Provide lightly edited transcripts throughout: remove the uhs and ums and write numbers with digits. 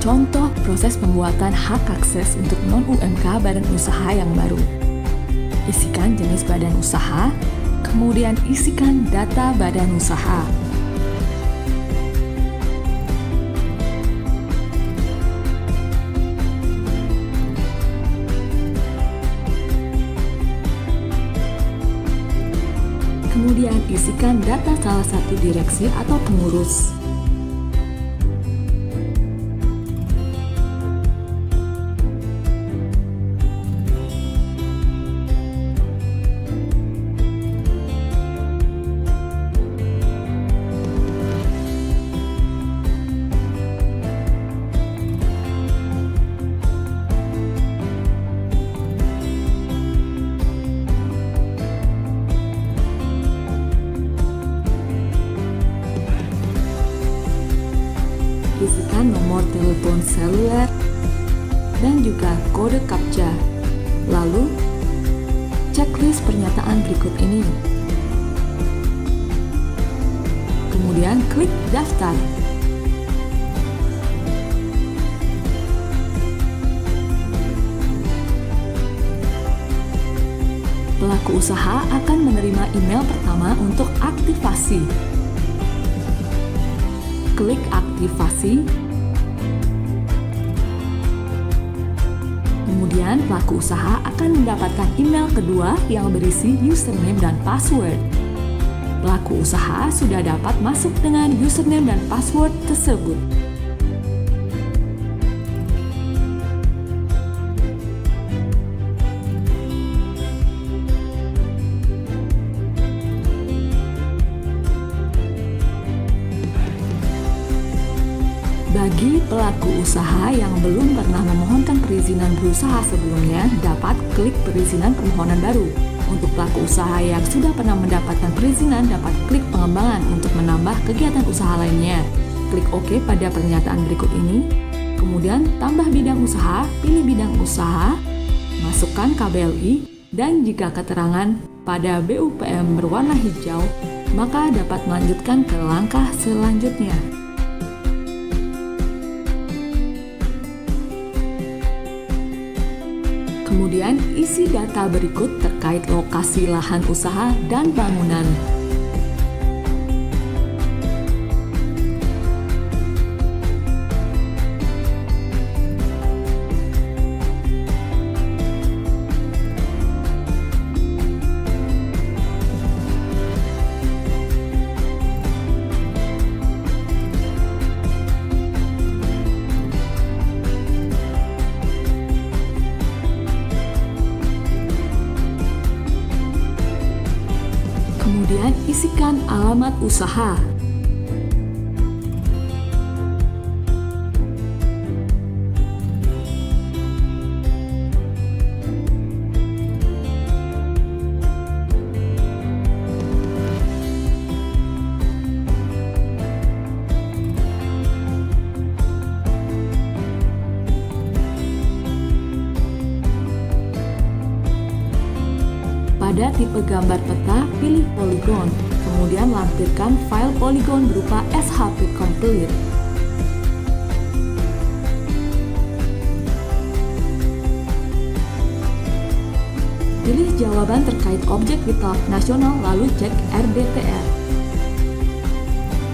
Contoh proses pembuatan hak akses untuk non-UMK badan usaha yang baru. Isikan jenis badan usaha, kemudian isikan data badan usaha. Kemudian isikan data salah satu direksi atau pengurus. Isikan nomor telepon seluler dan juga kode CAPTCHA. Lalu, checklist pernyataan berikut ini. Kemudian klik daftar. Pelaku usaha akan menerima email pertama untuk aktivasi. Klik aktivasi. Kemudian pelaku usaha akan mendapatkan email kedua yang berisi username dan password. Pelaku usaha sudah dapat masuk dengan username dan password tersebut. Bagi pelaku usaha yang belum pernah memohonkan perizinan berusaha sebelumnya, dapat klik perizinan permohonan baru. Untuk pelaku usaha yang sudah pernah mendapatkan perizinan, dapat klik pengembangan untuk menambah kegiatan usaha lainnya. Klik OK pada pernyataan berikut ini. Kemudian tambah bidang usaha, pilih bidang usaha, masukkan KBLI, dan jika keterangan pada BUPM berwarna hijau, maka dapat melanjutkan ke langkah selanjutnya. Kemudian isi data berikut terkait lokasi lahan usaha dan bangunan. Kemudian isikan alamat usaha. Pada tipe gambar peta, pilih poligon, kemudian lampirkan file poligon berupa SHP complete. Pilih jawaban terkait objek vital nasional lalu cek RDTR.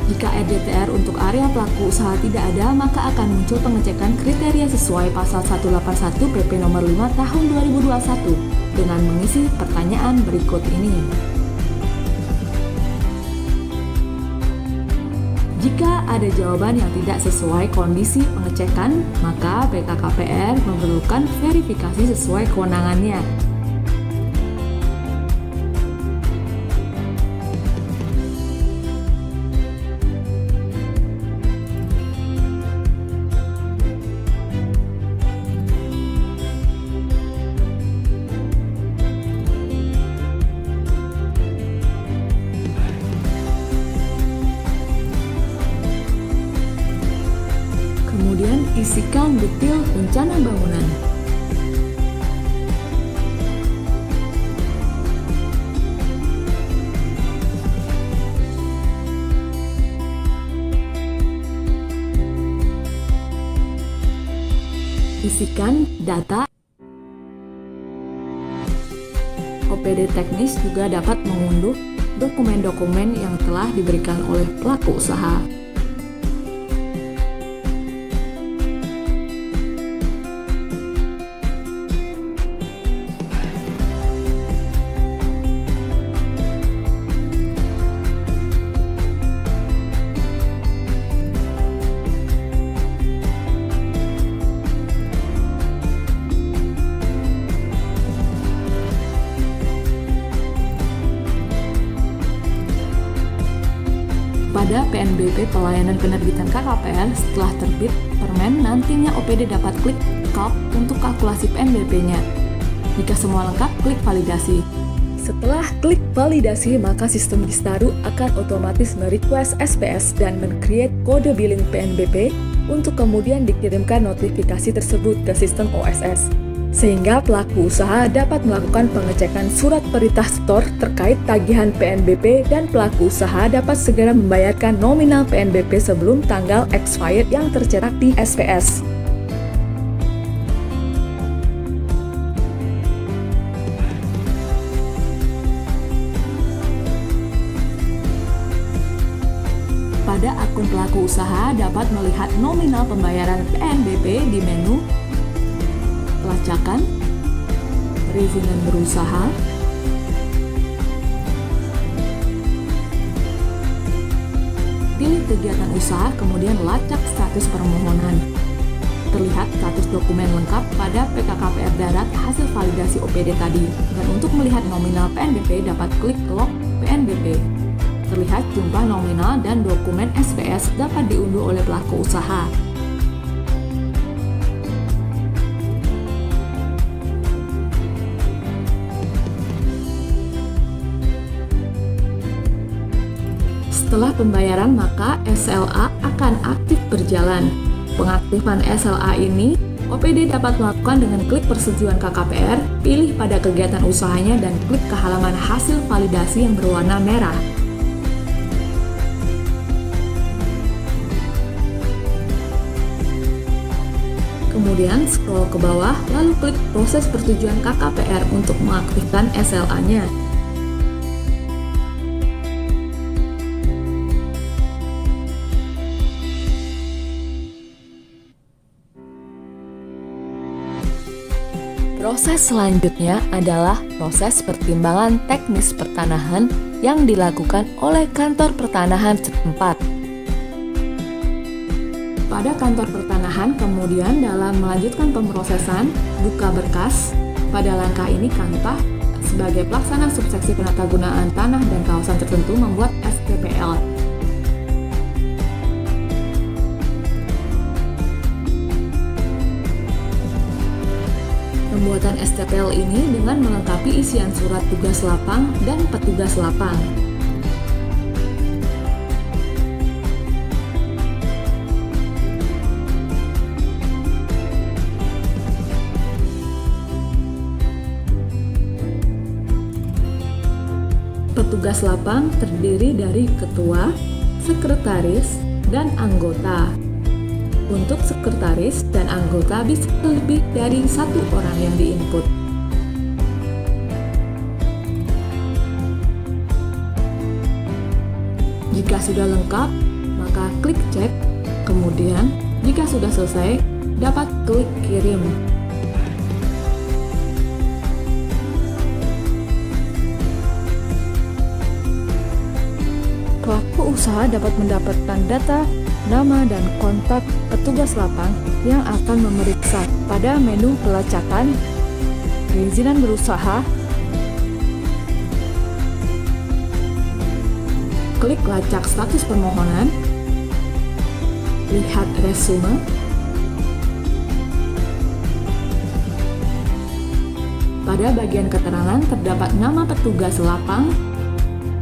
Jika RDTR untuk area pelaku usaha tidak ada, maka akan muncul pengecekan kriteria sesuai pasal 181 PP nomor 5 tahun 2021 dengan mengisi pertanyaan berikut ini. Jika ada jawaban yang tidak sesuai kondisi pengecekan, maka BKKPR memerlukan verifikasi sesuai kewenangannya. Kemudian isikan detail rencana bangunan. mengisikan data. OPD teknis juga dapat mengunduh dokumen-dokumen yang telah diberikan oleh pelaku usaha. Pada PNBP pelayanan penerbitan KKPR, setelah terbit permen, nantinya OPD dapat klik kalk untuk kalkulasi PNBP-nya. Jika semua lengkap, klik validasi. Setelah klik validasi, maka sistem Gistaru akan otomatis merequest SPS dan men-create kode billing PNBP untuk kemudian dikirimkan notifikasi tersebut ke sistem OSS. Sehingga pelaku usaha dapat melakukan pengecekan surat perintah store terkait tagihan PNBP dan pelaku usaha dapat segera membayarkan nominal PNBP sebelum tanggal expired yang tercetak di SPS. Pada akun pelaku usaha dapat melihat nominal pembayaran PNBP di menu pelacakan, perizinan berusaha, pilih kegiatan usaha, kemudian lacak status permohonan. Terlihat status dokumen lengkap pada PKKPR Darat hasil validasi OPD tadi. Dan untuk melihat nominal PNBP dapat klik log PNBP. Terlihat jumlah nominal dan dokumen SPS dapat diunduh oleh pelaku usaha. Setelah pembayaran, maka SLA akan aktif berjalan. Pengaktifan SLA ini, OPD dapat melakukan dengan klik persetujuan KKPR, pilih pada kegiatan usahanya dan klik ke halaman hasil validasi yang berwarna merah. Kemudian scroll ke bawah, lalu klik proses persetujuan KKPR untuk mengaktifkan SLA-nya. Proses selanjutnya adalah proses pertimbangan teknis pertanahan yang dilakukan oleh kantor pertanahan setempat. Pada kantor pertanahan, kemudian dalam melanjutkan pemrosesan, buka berkas. Pada langkah ini, Kantah sebagai pelaksana subseksi penatagunaan tanah dan kawasan tertentu membuat STPL. Pembuatan STPL ini dengan melengkapi isian surat tugas lapang dan petugas lapang. Petugas lapang terdiri dari ketua, sekretaris, dan anggota. Untuk sekretaris dan anggota bisa lebih dari satu orang yang diinput. Jika sudah lengkap, maka klik cek. Kemudian, jika sudah selesai, dapat klik kirim. Pelaku usaha dapat mendapatkan data nama dan kontak petugas lapang yang akan memeriksa pada menu pelacakan, perizinan berusaha, klik lacak status permohonan, lihat resume, pada bagian keterangan terdapat nama petugas lapang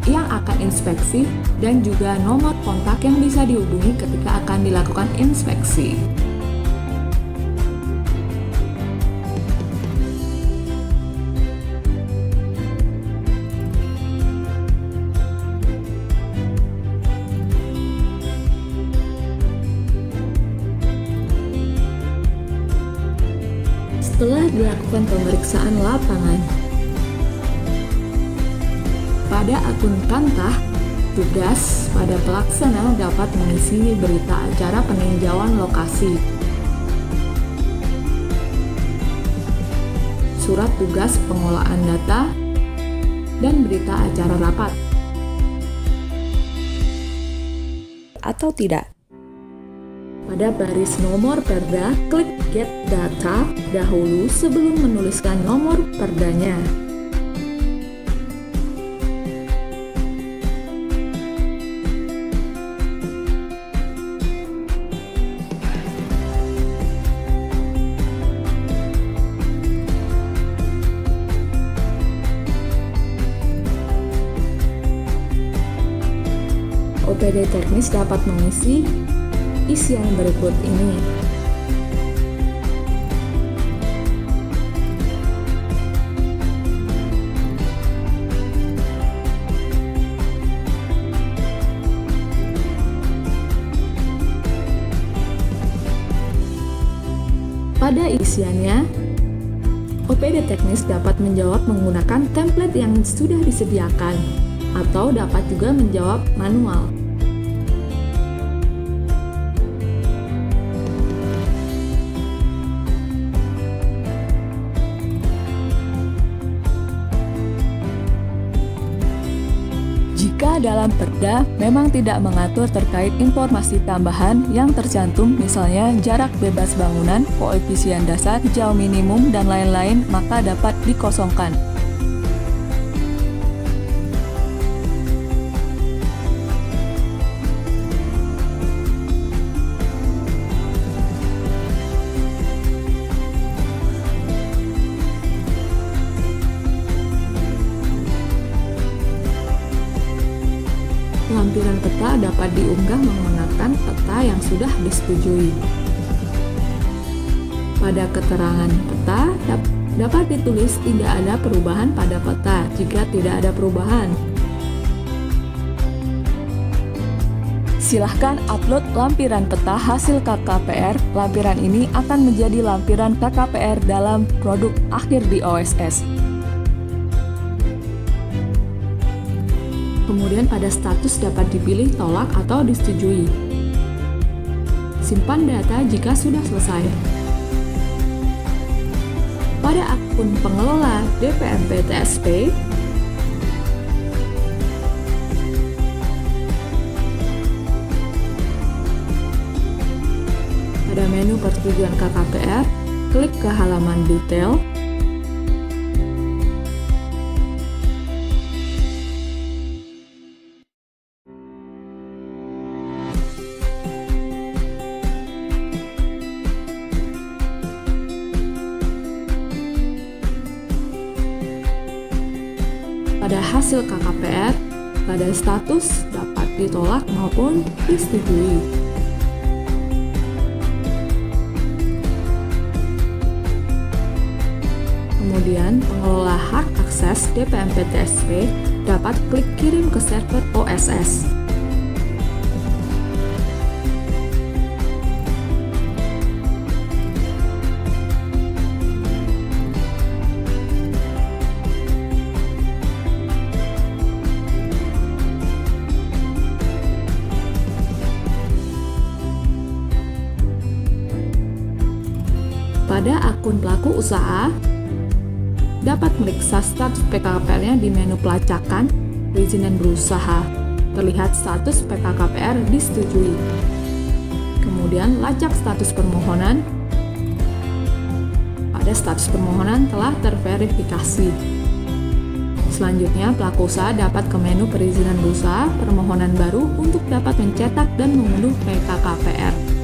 yang akan inspeksi dan juga nomor kontak yang bisa dihubungi ketika akan dilakukan inspeksi. dilakukan pemeriksaan lapangan. Pada akun Kantah, tugas pada pelaksana dapat mengisi berita acara peninjauan lokasi, surat tugas pengolahan data, dan berita acara rapat. Atau tidak. Pada baris nomor perda, klik Get Data dahulu sebelum menuliskan nomor perdanya. OPD teknis dapat mengisi isian berikut ini. Pada isiannya, OPD teknis dapat menjawab menggunakan template yang sudah disediakan, atau dapat juga menjawab manual. Jika dalam perda memang tidak mengatur terkait informasi tambahan yang tercantum, misalnya jarak bebas bangunan, koefisien dasar, jauh minimum, dan lain-lain, maka dapat dikosongkan. Lampiran peta dapat diunggah menggunakan peta yang sudah disetujui. Pada keterangan peta, dapat ditulis tidak ada perubahan pada peta jika tidak ada perubahan. Silahkan upload lampiran peta hasil KKPR. Lampiran ini akan menjadi lampiran KKPR dalam produk akhir di OSS. Kemudian pada status dapat dipilih tolak atau disetujui. Simpan data jika sudah selesai. Pada akun pengelola DPMP TSP, pada menu persetujuan KKPR, klik ke halaman detail. Pada hasil KKPR, pada status dapat ditolak maupun disetujui. Kemudian, pengelola hak akses DPMP TSP dapat klik kirim ke server OSS. Pada akun pelaku usaha, dapat meriksa status PKKPR-nya di menu pelacakan, perizinan berusaha. Terlihat status PKKPR disetujui. Kemudian lacak status permohonan. Pada status permohonan telah terverifikasi. Selanjutnya, pelaku usaha dapat ke menu perizinan berusaha permohonan baru untuk dapat mencetak dan mengunduh PKKPR.